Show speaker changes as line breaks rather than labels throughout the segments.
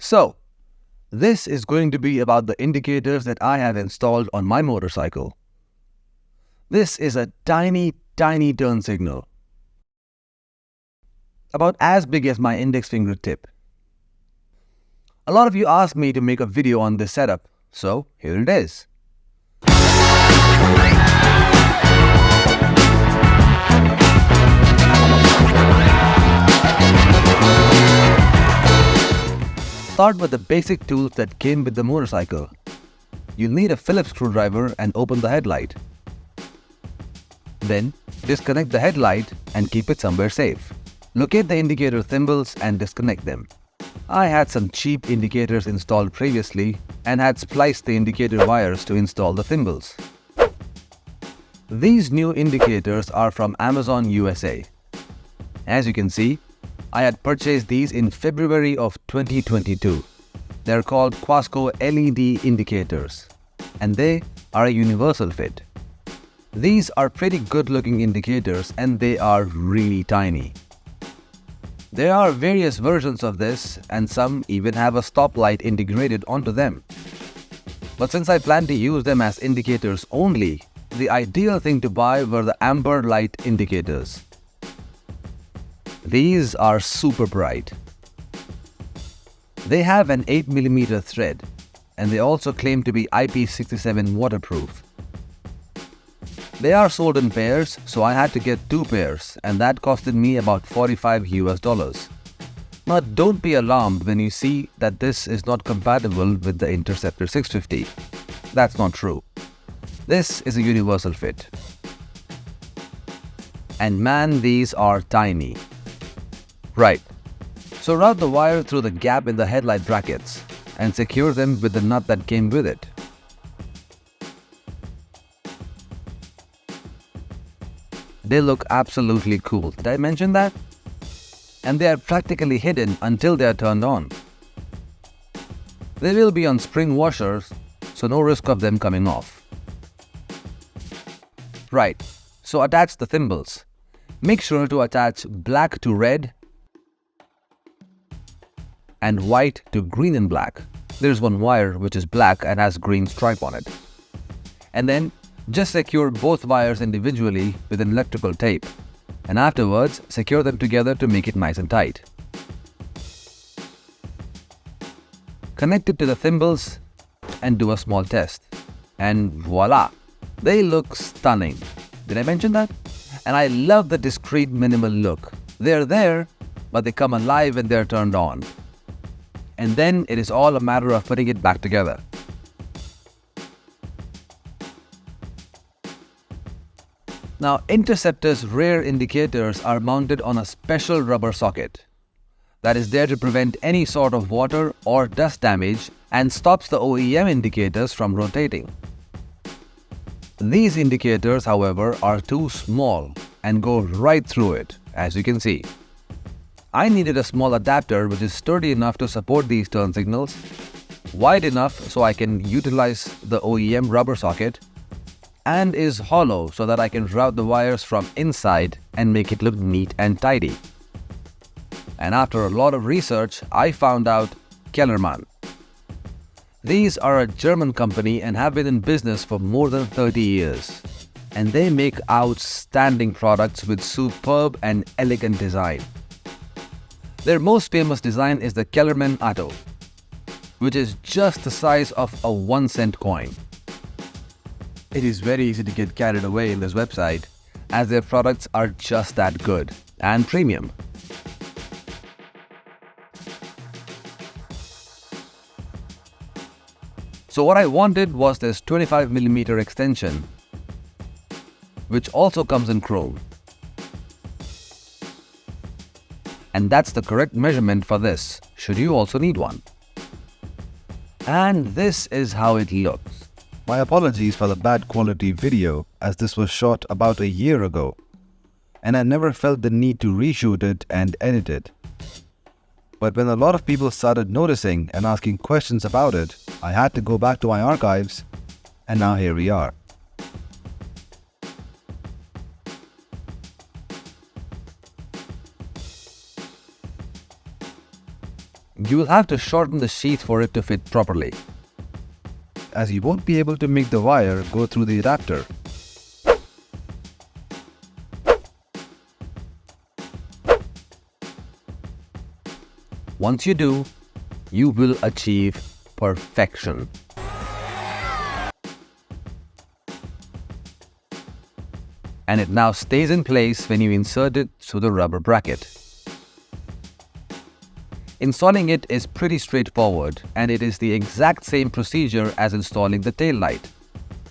So, this is going to be about the indicators that I have installed on my motorcycle. This is a tiny turn signal, about as big as my index finger tip. A lot of you asked me to make a video on this setup, so here it is. Start with the basic tools that came with the motorcycle. You'll need a Phillips screwdriver and open the headlight. Then, disconnect the headlight and keep it somewhere safe. Locate the indicator thimbles and disconnect them. I had some cheap indicators installed previously and had spliced the indicator wires to install the thimbles. These new indicators are from Amazon USA. As you can see, I had purchased these in February of 2022. They're called Quasco LED indicators, and they are a universal fit. These are pretty good looking indicators and they are really tiny. There are various versions of this and some even have a stoplight integrated onto them. But since I plan to use them as indicators only, the ideal thing to buy were the amber light indicators. These are super bright. They have an 8mm thread and they also claim to be IP67 waterproof. They are sold in pairs, so I had to get 2 pairs and that costed me about $45 US. But don't be alarmed when you see that this is not compatible with the Interceptor 650. That's not true. This is a universal fit. And man, these are tiny. Right, so route the wire through the gap in the headlight brackets and secure them with the nut that came with it. They look absolutely cool. Did I mention that? And they are practically hidden until they are turned on. They will be on spring washers, so no risk of them coming off. Right, so attach the thimbles. Make sure to attach black to red and white to green and black. There's one wire which is black and has green stripe on it. And then just secure both wires individually with an electrical tape, and afterwards secure them together to make it nice and tight. Connect it to the thimbles and do a small test. And voila! They look stunning. Did I mention that? And I love the discreet minimal look. They're there, but they come alive when they're turned on. And then it is all a matter of putting it back together. Now, Interceptor's rear indicators are mounted on a special rubber socket that is there to prevent any sort of water or dust damage and stops the OEM indicators from rotating. These indicators, however, are too small and go right through it, as you can see. I needed a small adapter which is sturdy enough to support these turn signals, wide enough so I can utilize the OEM rubber socket, and is hollow so that I can route the wires from inside and make it look neat and tidy. And after a lot of research, I found out Kellermann. These are a German company and have been in business for more than 30 years. And they make outstanding products with superb and elegant design. Their most famous design is the Kellermann Atto, which is just the size of a 1-cent coin. It is very easy to get carried away in this website, as their products are just that good and premium. So what I wanted was this 25mm extension, which also comes in chrome. And that's the correct measurement for this, should you also need one. And this is how it looks.
My apologies for the bad quality video, as this was shot about a year ago, and I never felt the need to reshoot it and edit it. But when a lot of people started noticing and asking questions about it, I had to go back to my archives, and now here we are.
you will have to shorten the sheath for it to fit properly,
as you won't be able to make the wire go through the adapter.
Once you do, you will achieve perfection. And it now stays in place when you insert it through the rubber bracket. Installing it is pretty straightforward, and it is the exact same procedure as installing the tail light.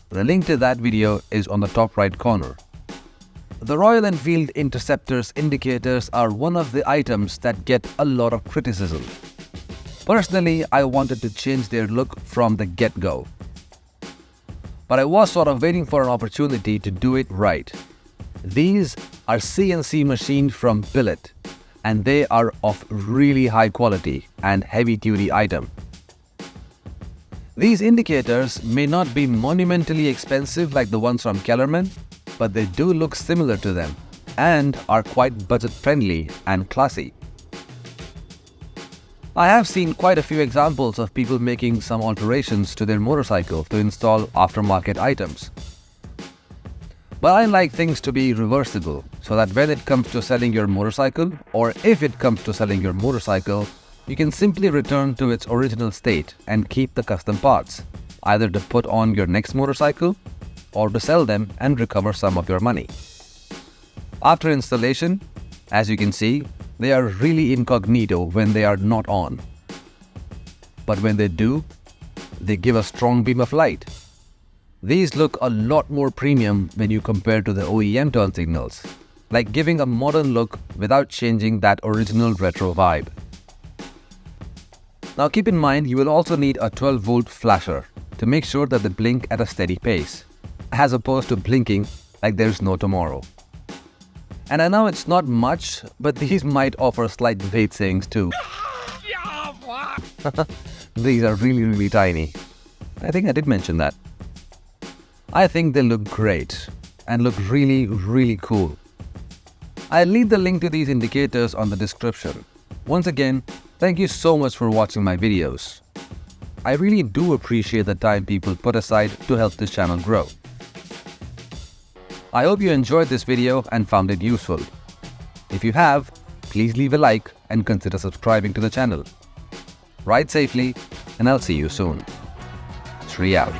The link to that video is on the top right corner. The Royal Enfield Interceptor's indicators are one of the items that get a lot of criticism. Personally, I wanted to change their look from the get-go. But I was sort of waiting for an opportunity to do it right. These are CNC machined from billet, and they are of really high quality and heavy-duty item. These indicators may not be monumentally expensive like the ones from Kellermann, but they do look similar to them and are quite budget-friendly and classy. I have seen quite a few examples of people making some alterations to their motorcycle to install aftermarket items. But I like things to be reversible, so that when it comes to selling your motorcycle, or if it comes to selling your motorcycle, you can simply return to its original state and keep the custom parts, either to put on your next motorcycle or to sell them and recover some of your money. After installation, as you can see, they are really incognito when they are not on. But when they do, they give a strong beam of light. These look a lot more premium when you compare to the OEM turn signals, like giving a modern look without changing that original retro vibe. Now keep in mind, you will also need a 12-volt flasher to make sure that they blink at a steady pace, as opposed to blinking like there's no tomorrow. And I know it's not much, but these might offer slight weight savings too. These are really tiny. I think I did mention that. I think they look great and look really cool. I'll leave the link to these indicators on the description. Once again, thank you so much for watching my videos. I really do appreciate the time people put aside to help this channel grow. I hope you enjoyed this video and found it useful. If you have, please leave a like and consider subscribing to the channel. Ride safely, and I'll see you soon. Shri out.